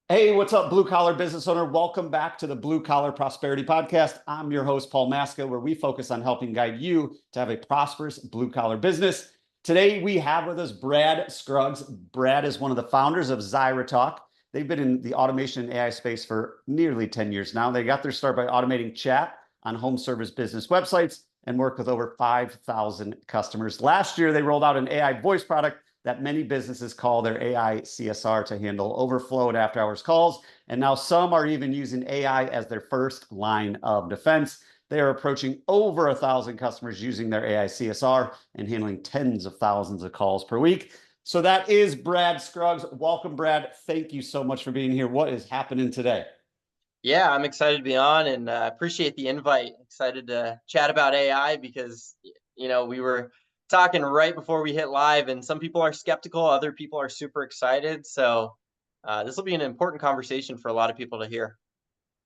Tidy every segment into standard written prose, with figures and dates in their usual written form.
Hey, what's up, blue collar business owner? Welcome back to the Blue Collar Prosperity Podcast. I'm your host, Paul Maskill, where we focus on helping guide you to have a prosperous blue collar business. Today, we have with us Brad Scruggs. Brad is one of the founders of Zyra Talk. They've been in the automation and AI space for nearly 10 years now. They got their start by automating chat on home service business websites and work with over 5,000 customers. Last year, they rolled out an AI voice product that many businesses call their AI CSR to handle overflow and after hours calls. And now some are even using AI as their first line of defense. They are approaching over 1,000 customers using their AI CSR and handling tens of thousands of calls per week. So that is Brad Scruggs. Welcome, Brad. Thank you so much for being here. What is happening today? Yeah, I'm excited to be on and appreciate the invite. Excited to chat about AI because, we were talking right before we hit live, and some people are skeptical, other people are super excited. So this will be an important conversation for a lot of people to hear.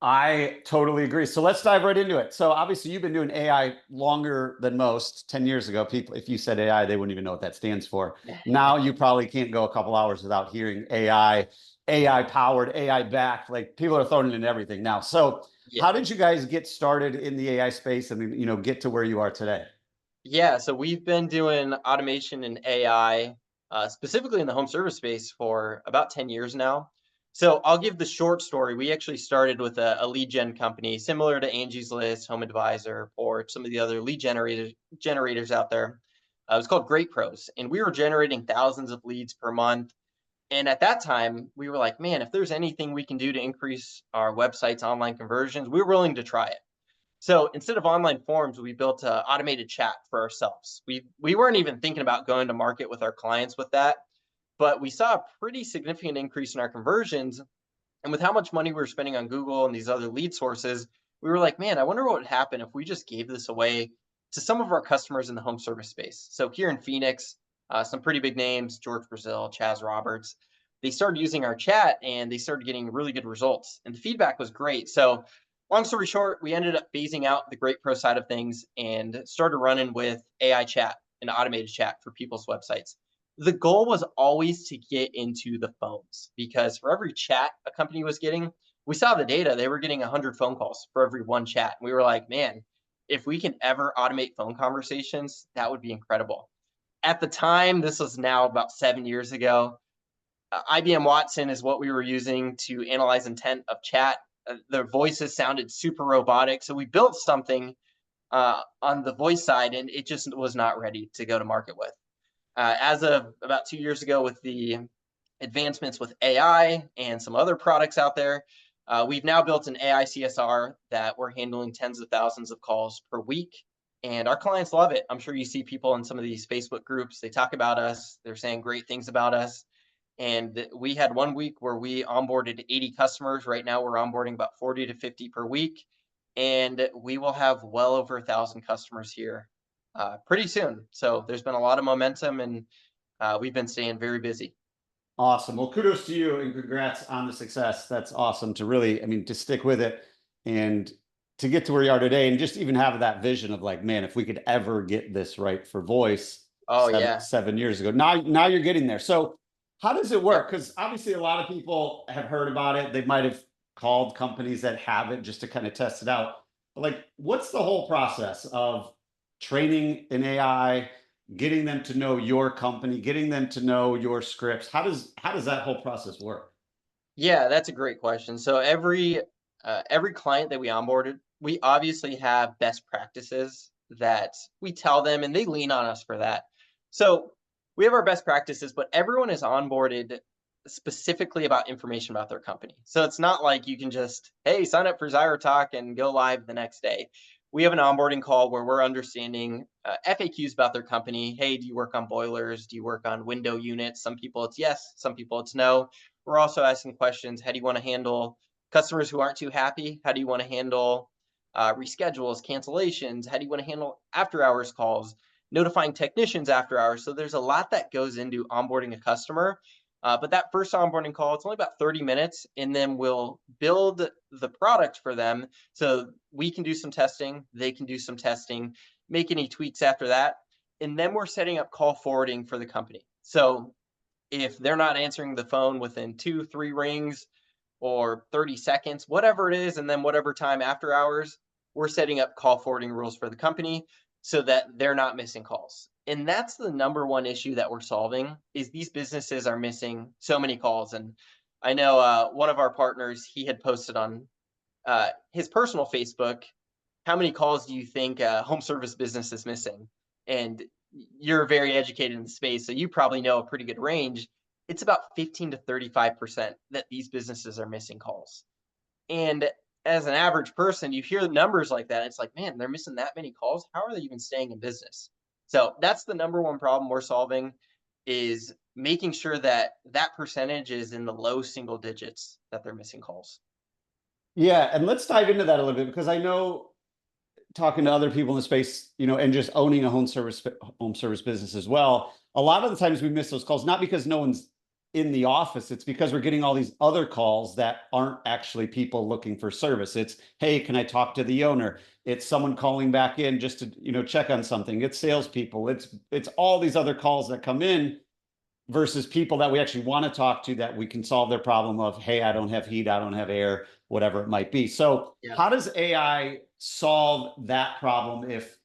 I totally agree. So let's dive right into it. So obviously you've been doing AI longer than most. 10 years ago, people, if you said AI, they wouldn't even know what that stands for. Now you probably can't go a couple hours without hearing AI, AI powered, AI backed. Like people are throwing it in everything now. So Yeah. how did you guys get started in the AI space and get to where you are today? Yeah, so we've been doing automation and AI, specifically in the home service space for about 10 years now. So I'll give the short story. We actually started with a lead gen company similar to Angie's List, Home Advisor, or some of the other lead generators out there. It was called Great Pros, and we were generating thousands of leads per month. And at that time, we were like, man, if there's anything we can do to increase our website's online conversions, we're willing to try it. So instead of online forms, we built an automated chat for ourselves. We weren't even thinking about going to market with our clients with that, but we saw a pretty significant increase in our conversions. And with how much money we were spending on Google and these other lead sources, we were like, man, I wonder what would happen if we just gave this away to some of our customers in the home service space. So here in Phoenix, some pretty big names, George Brazil, Chaz Roberts, they started using our chat and they started getting really good results. And the feedback was great. So long story short, we ended up phasing out the Great Pro side of things and started running with AI chat and automated chat for people's websites. The goal was always to get into the phones because for every chat a company was getting, we saw the data. They were getting 100 phone calls for every one chat. We were like, man, if we can ever automate phone conversations, that would be incredible. At the time, this was now about 7 years ago. IBM Watson is what we were using to analyze intent of chat. Their voices sounded super robotic. So we built something on the voice side, and it just was not ready to go to market with. As of about 2 years ago, with the advancements with AI and some other products out there, we've now built an AI CSR that we're handling tens of thousands of calls per week. And our clients love it. I'm sure you see people in some of these Facebook groups, they talk about us, they're saying great things about us. And we had one week where we onboarded 80 customers. Right now, we're onboarding about 40 to 50 per week. And we will have well over 1,000 customers here pretty soon. So there's been a lot of momentum, and we've been staying very busy. Awesome. Well, kudos to you and congrats on the success. That's awesome to really, to stick with it and to get to where you are today and just even have that vision of like, man, if we could ever get this right for voice Oh, yeah. 7 years ago. Now you're getting there. So how does it Yep. work? Because obviously a lot of people have heard about it. They might have called companies that have it just to kind of test it out. But like, what's the whole process of training an AI? Getting them to know your company, getting them to know your scripts. How does that whole process work? Yeah, that's a great question. So every client that we onboarded, we obviously have best practices that we tell them, and they lean on us for that. So we have our best practices, but everyone is onboarded specifically about information about their company. So it's not like you can just, hey, sign up for Zyra Talk and go live the next day. We have an onboarding call where we're understanding FAQs about their company. Hey, do you work on boilers? Do you work on window units? Some people it's yes, some people it's no. We're also asking questions. How do you want to handle customers who aren't too happy? How do you want to handle reschedules, cancellations? How do you want to handle after hours calls, notifying technicians after hours? So there's a lot that goes into onboarding a customer. But that first onboarding call, it's only about 30 minutes, and then we'll build the product for them. So we can do some testing, they can do some testing, make any tweaks after that. And then we're setting up call forwarding for the company. So if they're not answering the phone within 2, 3 rings, or 30 seconds, whatever it is, and then whatever time after hours, we're setting up call forwarding rules for the company so that they're not missing calls. And that's the number one issue that we're solving is these businesses are missing so many calls. And I know one of our partners, he had posted on his personal Facebook, how many calls do you think a home service business is missing? And you're very educated in the space, so you probably know a pretty good range. It's about 15 to 35% that these businesses are missing calls. And as an average person, you hear numbers like that. It's like, man, they're missing that many calls. How are they even staying in business? So that's the number one problem we're solving is making sure that that percentage is in the low single digits that they're missing calls. Yeah, and let's dive into that a little bit because I know talking to other people in the space, and just owning a home service business as well. A lot of the times we miss those calls, not because no one's in the office. It's because we're getting all these other calls that aren't actually people looking for service. It's, hey, can I talk to the owner? It's someone calling back in just to, check on something. It's salespeople. It's all these other calls that come in versus people that we actually want to talk to that we can solve their problem of, hey, I don't have heat, I don't have air, whatever it might be. So how does AI solve that problem if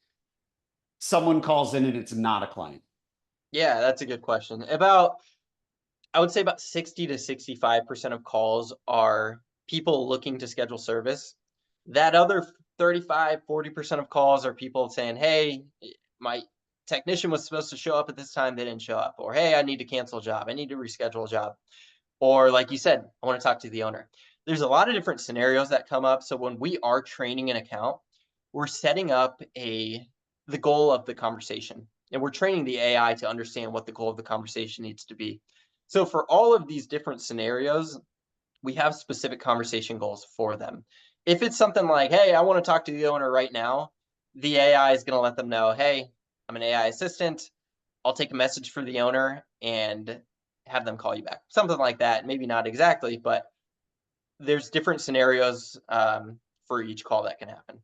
someone calls in and it's not a client? Yeah, that's a good question. I would say about 60 to 65% of calls are people looking to schedule service. That other 35, 40% of calls are people saying, hey, my technician was supposed to show up at this time, they didn't show up. Or, hey, I need to cancel a job, I need to reschedule a job. Or like you said, I want to talk to the owner. There's a lot of different scenarios that come up. So when we are training an account, we're setting up the goal of the conversation. And we're training the AI to understand what the goal of the conversation needs to be. So for all of these different scenarios, we have specific conversation goals for them. If it's something like, hey, I want to talk to the owner right now, the AI is going to let them know, hey, I'm an AI assistant. I'll take a message for the owner and have them call you back. Something like that. Maybe not exactly, but there's different scenarios for each call that can happen.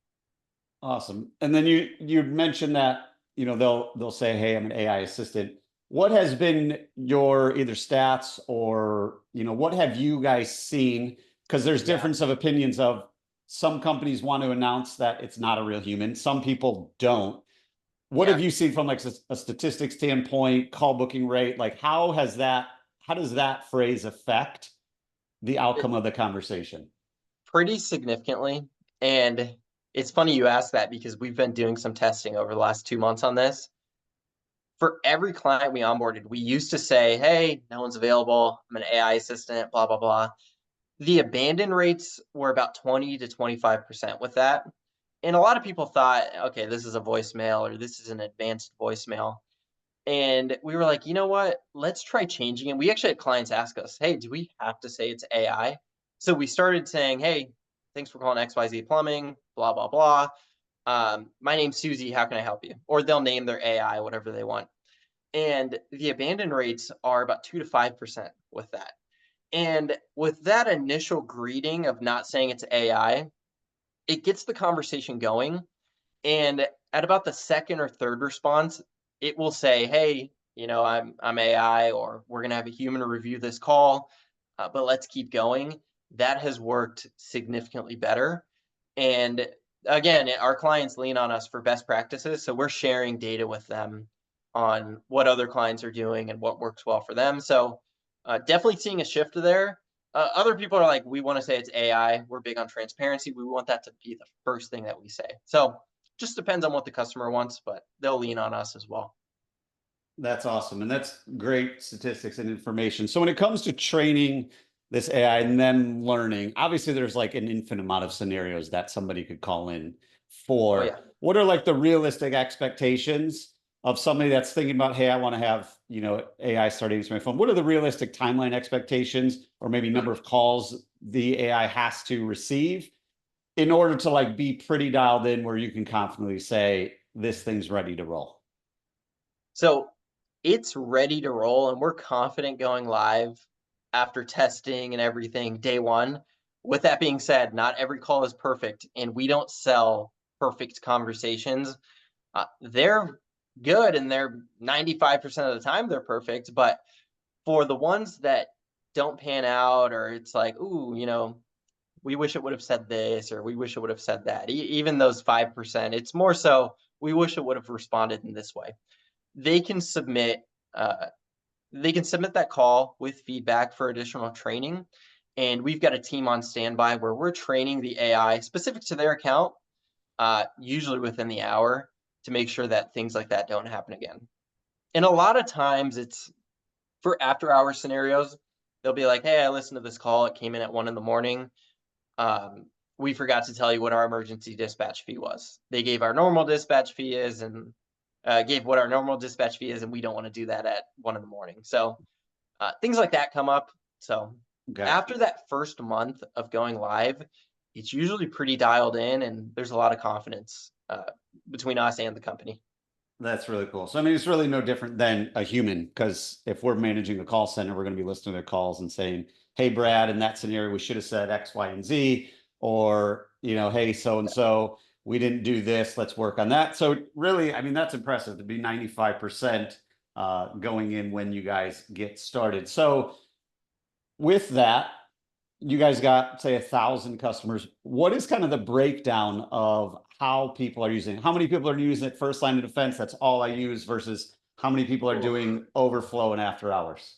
Awesome. And then you mentioned that, they'll say, hey, I'm an AI assistant. What has been your either stats or, what have you guys seen? Because there's difference of opinions of some companies want to announce that it's not a real human. Some people don't. What have you seen from like a statistics standpoint, call booking rate? Like how does that phrase affect the outcome of the conversation? Pretty significantly. And it's funny you ask that because we've been doing some testing over the last 2 months on this. For every client we onboarded, we used to say, hey, no one's available. I'm an AI assistant, blah, blah, blah. The abandon rates were about 20 to 25% with that. And a lot of people thought, okay, this is a voicemail or this is an advanced voicemail. And we were like, you know what? Let's try changing it. We actually had clients ask us, hey, do we have to say it's AI? So we started saying, hey, thanks for calling XYZ Plumbing, blah, blah, blah. My name's Susie. How can I help you? Or they'll name their AI, whatever they want. And the abandon rates are about 2 to 5% with that. And with that initial greeting of not saying it's AI, it gets the conversation going. And at about the second or third response, it will say, hey, I'm AI, or we're going to have a human review this call, but let's keep going. That has worked significantly better. And again, our clients lean on us for best practices. So we're sharing data with them on what other clients are doing and what works well for them. So definitely seeing a shift there. Other people are like, we want to say it's AI. We're big on transparency. We want that to be the first thing that we say. So just depends on what the customer wants, but they'll lean on us as well. That's awesome. And that's great statistics and information. So when it comes to training this AI and then learning, obviously there's like an infinite amount of scenarios that somebody could call in for. Oh, yeah. What are like the realistic expectations of somebody that's thinking about, hey, I want to have, AI starting to my phone? What are the realistic timeline expectations or maybe number of calls the AI has to receive in order to like be pretty dialed in where you can confidently say this thing's ready to roll? So it's ready to roll, and we're confident going live after testing and everything day one. With that being said, not every call is perfect, and we don't sell perfect conversations. They're good, and they're 95% of the time they're perfect. But for the ones that don't pan out, or it's like, ooh, we wish it would have said this, or we wish it would have said that. Even those 5%, it's more so we wish it would have responded in this way. They can submit uh, that call with feedback for additional training. And we've got a team on standby where we're training the AI specific to their account, usually within the hour, to make sure that things like that don't happen again. And a lot of times it's for after hour scenarios. They'll be like, hey, I listened to this call. It came in at 1 a.m. We forgot to tell you what our emergency dispatch fee was. They gave our normal dispatch fee is, and gave what our normal dispatch fee is, and we don't want to do that at 1 a.m. So things like that come up. So after that first month of going live, it's usually pretty dialed in, and there's a lot of confidence between us and the company. That's really cool. So, I mean, it's really no different than a human, because if we're managing a call center, we're going to be listening to their calls and saying, hey, Brad, in that scenario, we should have said X, Y, and Z, or, hey, so-and-so, we didn't do this, let's work on that. So really, I mean, that's impressive to be 95% going in when you guys get started. So with that, you guys got, say, 1,000 customers. What is kind of the breakdown of how people are using it? How many people are using it first line of defense, that's all I use, versus how many people are doing overflow and after hours?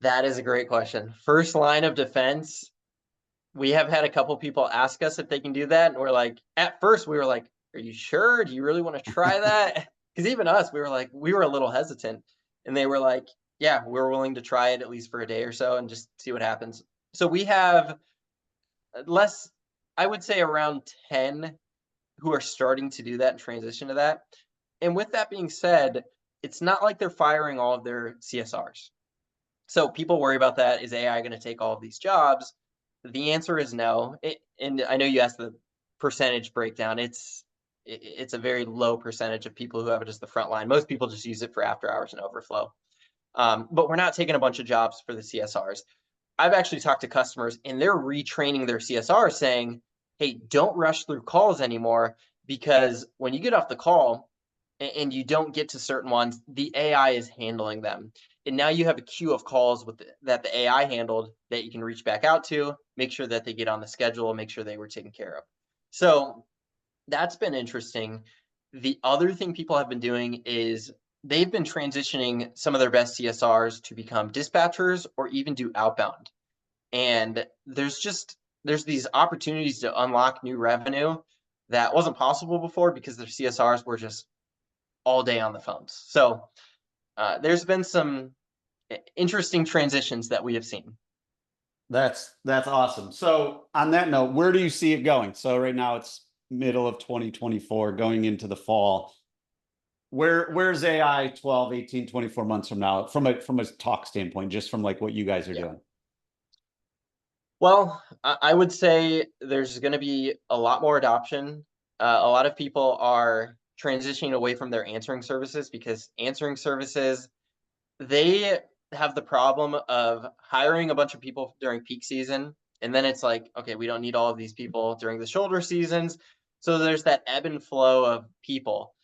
That is a great question. First line of defense, we have had a couple people ask us if they can do that. And we're like, at first, we were like, are you sure? Do you really want to try that? Because even us, we were a little hesitant. And they were like, yeah, we're willing to try it at least for a day or so and just see what happens. So we have less, I would say around 10 who are starting to do that and transition to that. And with that being said, it's not like they're firing all of their CSRs. So people worry about that. Is AI going to take all of these jobs? The answer is no. And I know you asked the percentage breakdown. It's a very low percentage of people who have it as the front line. Most people just use it for after hours and overflow. But we're not taking a bunch of jobs for the CSRs. I've actually talked to customers and they're retraining their CSRs saying, hey, don't rush through calls anymore, because when you get off the call and you don't get to certain ones, the AI is handling them. And now you have a queue of calls that the AI handled that you can reach back out to, make sure that they get on the schedule, make sure they were taken care of. So that's been interesting. The other thing people have been doing is they've been transitioning some of their best CSRs to become dispatchers or even do outbound. And there's these opportunities to unlock new revenue that wasn't possible before because their CSRs were just all day on the phones. So there's been some interesting transitions that we have seen. That's awesome. So on that note, where do you see it going? So right now it's middle of 2024 going into the fall. Where's AI 12, 18, 24 months from now from a talk standpoint, just from like what you guys are doing? Well, I would say there's going to be a lot more adoption. A lot of people are transitioning away from their answering services because answering services, they have the problem of hiring a bunch of people during peak season. And then it's like, okay, we don't need all of these people during the shoulder seasons. So there's that ebb and flow of people.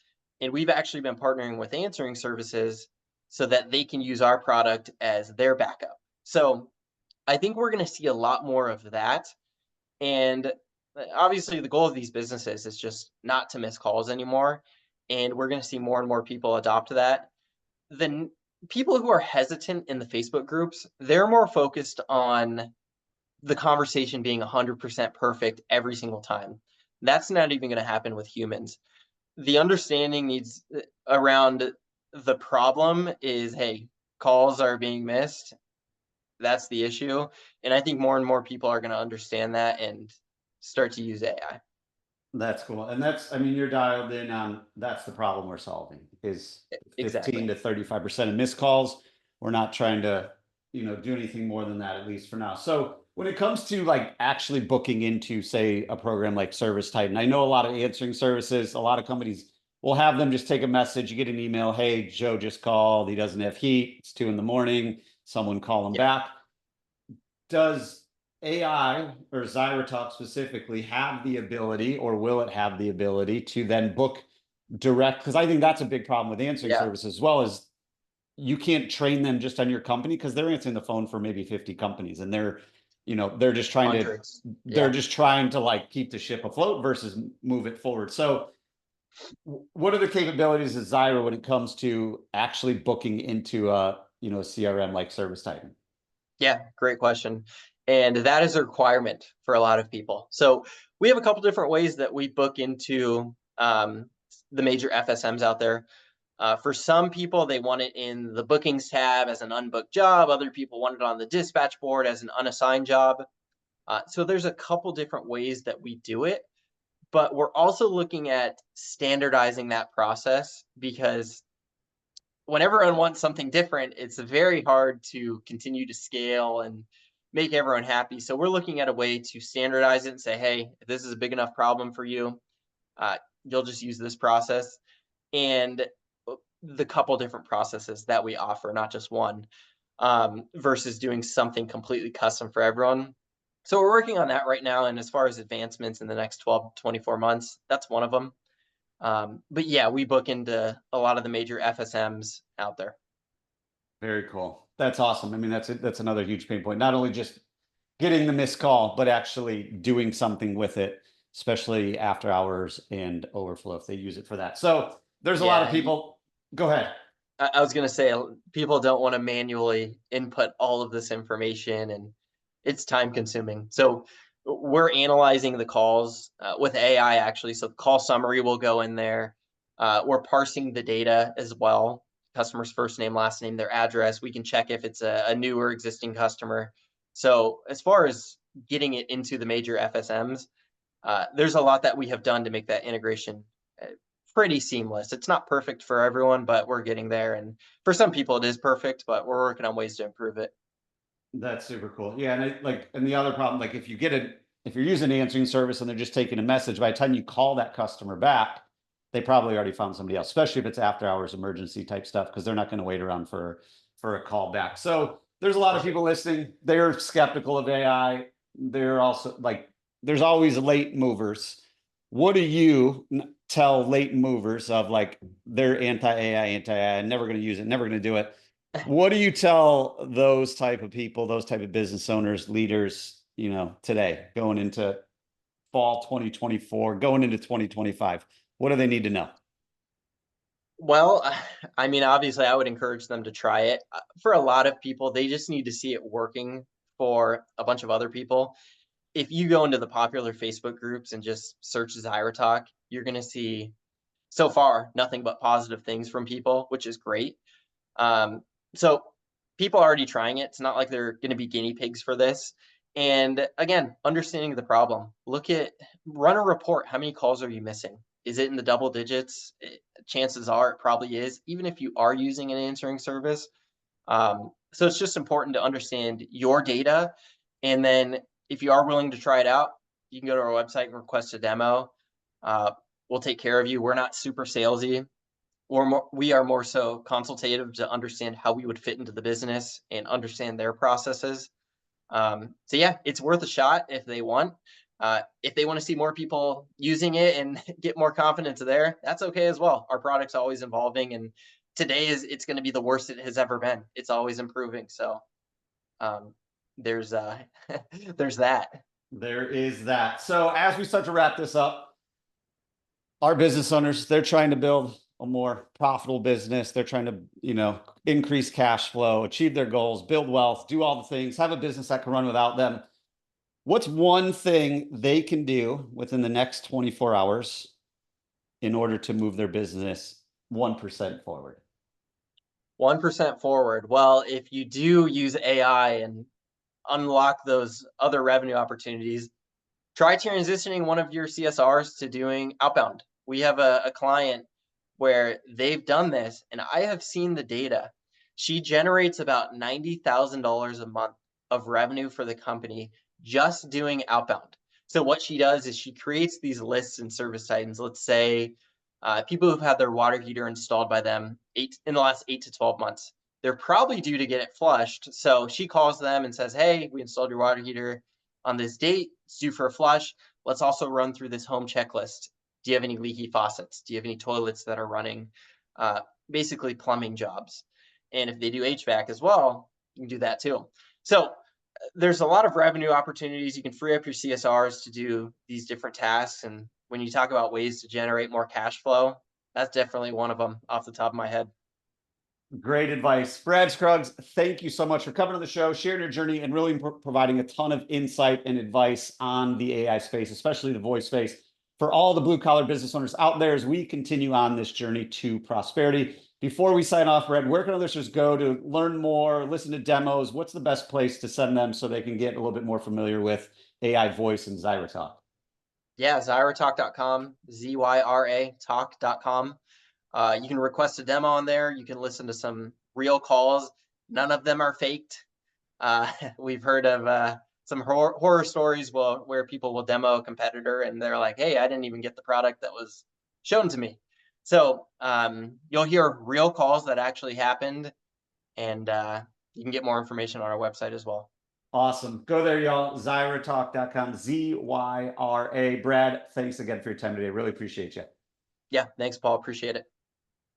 And we've actually been partnering with answering services so that they can use our product as their backup. So I think we're going to see a lot more of that. And obviously, the goal of these businesses is just not to miss calls anymore. And we're going to see more and more people adopt that. The people who are hesitant in the Facebook groups, they're more focused on the conversation being 100% perfect every single time. That's not even going to happen with humans. The understanding needs around the problem is, hey, calls are being missed. That's the issue. And I think more and more people are going to understand that and start to use AI. That's cool. And I mean, you're dialed in on, that's the problem we're solving, is 15 to 35% of missed calls. We're not trying to, do anything more than that, at least for now. So when it comes to like actually booking into, say, a program like Service Titan, I know a lot of answering services, a lot of companies will have them just take a message, you get an email, hey, Joe just called, he doesn't have heat, it's 2 a.m, someone call him back. Does AI or Zyra Talk specifically have the ability, or will it have the ability to then book direct? Because I think that's a big problem with answering services as well, is you can't train them just on your company because they're answering the phone for maybe 50 companies and they're, they're just trying Hundreds. to like keep the ship afloat versus move it forward. So what are the capabilities of Zyra when it comes to actually booking into a, CRM like ServiceTitan? Yeah, great question. And that is a requirement for a lot of people. So we have a couple different ways that we book into the major FSMs out there. For some people, they want it in the bookings tab as an unbooked job. Other people want it on the dispatch board as an unassigned job. So there's a couple different ways that we do it, but we're also looking at standardizing that process because when everyone wants something different, it's very hard to continue to scale and make everyone happy. So we're looking at a way to standardize it and say, hey, if this is a big enough problem for you, you'll just use this process. And the couple different processes that we offer, not just one, versus doing something completely custom for everyone. So we're working on that right now. And as far as advancements in the next 12 to 24 months, that's one of them. But yeah, we book into a lot of the major FSMs out there. Very cool. That's awesome. I mean, that's another huge pain point. Not only just getting the missed call, but actually doing something with it, especially after hours and overflow if they use it for that. So there's a lot of people. Go ahead. I was going to say, people don't want to manually input all of this information and it's time consuming. So we're analyzing the calls with AI actually. So the call summary will go in there. We're parsing the data as well. Customer's first name, last name, their address. We can check if it's a new or existing customer. So as far as getting it into the major FSMs, there's a lot that we have done to make that integration pretty seamless. It's not perfect for everyone, but we're getting there. And for some people it is perfect, but we're working on ways to improve it. That's super cool. Yeah. And the other problem, like if you're using an answering service and they're just taking a message, by the time you call that customer back, they probably already found somebody else, especially if it's after hours emergency type stuff, because they're not going to wait around for a call back. So there's a lot of people listening. They're skeptical of AI. They're also like, there's always late movers. What do you tell late movers of like, they're anti-AI, never going to use it, never going to do it? What do you tell those type of people, those type of business owners, leaders, today going into fall 2024, going into 2025? What do they need to know? Well, I mean, obviously, I would encourage them to try it. For a lot of people, they just need to see it working for a bunch of other people. If you go into the popular Facebook groups and just search Zyra Talk, you're going to see so far nothing but positive things from people, which is great. So people are already trying it. It's not like they're going to be guinea pigs for this. And again, understanding the problem, run a report. How many calls are you missing? Is it in the double digits? Chances are it probably is, even if you are using an answering service. So it's just important to understand your data. And then if you are willing to try it out, you can go to our website and request a demo. We'll take care of you. We're not super salesy. We are more so consultative to understand how we would fit into the business and understand their processes. So yeah, it's worth a shot if they want. If they want to see more people using it and get more confidence there, that's okay as well. Our product's always evolving, and it's going to be the worst it has ever been. It's always improving. So there's there's that. There is that. So as we start to wrap this up, our business owners, they're trying to build a more profitable business. They're trying to, increase cash flow, achieve their goals, build wealth, do all the things, have a business that can run without them. What's one thing they can do within the next 24 hours in order to move their business 1% forward? 1% forward. Well, if you do use AI and unlock those other revenue opportunities, try transitioning one of your CSRs to doing outbound. We have a client where they've done this, and I have seen the data. She generates about $90,000 a month of revenue for the company just doing outbound. So what she does is she creates these lists in ServiceTitans. Let's say people who've had their water heater installed by them in the last 8 to 12 months. They're probably due to get it flushed. So she calls them and says, hey, we installed your water heater on this date. It's due for a flush. Let's also run through this home checklist. Do you have any leaky faucets? Do you have any toilets that are running? Basically plumbing jobs. And if they do HVAC as well, you can do that too. So there's a lot of revenue opportunities. You can free up your CSRs to do these different tasks. And when you talk about ways to generate more cash flow, that's definitely one of them off the top of my head. Great advice. Brad Scruggs, thank you so much for coming to the show, sharing your journey, and really providing a ton of insight and advice on the AI space, especially the voice space, for all the blue collar business owners out there as we continue on this journey to prosperity. Before we sign off, Brad, where can our listeners go to learn more, listen to demos? What's the best place to send them so they can get a little bit more familiar with AI voice and Zyra Talk? Yeah, ZyraTalk.com, ZYRA talk.com. You can request a demo on there. You can listen to some real calls. None of them are faked. We've heard of some horror stories where people will demo a competitor and they're like, hey, I didn't even get the product that was shown to me. So you'll hear real calls that actually happened, and you can get more information on our website as well. Awesome. Go there, y'all. ZyraTalk.com, ZYRA. Brad, thanks again for your time today. Really appreciate you. Yeah, thanks, Paul. Appreciate it.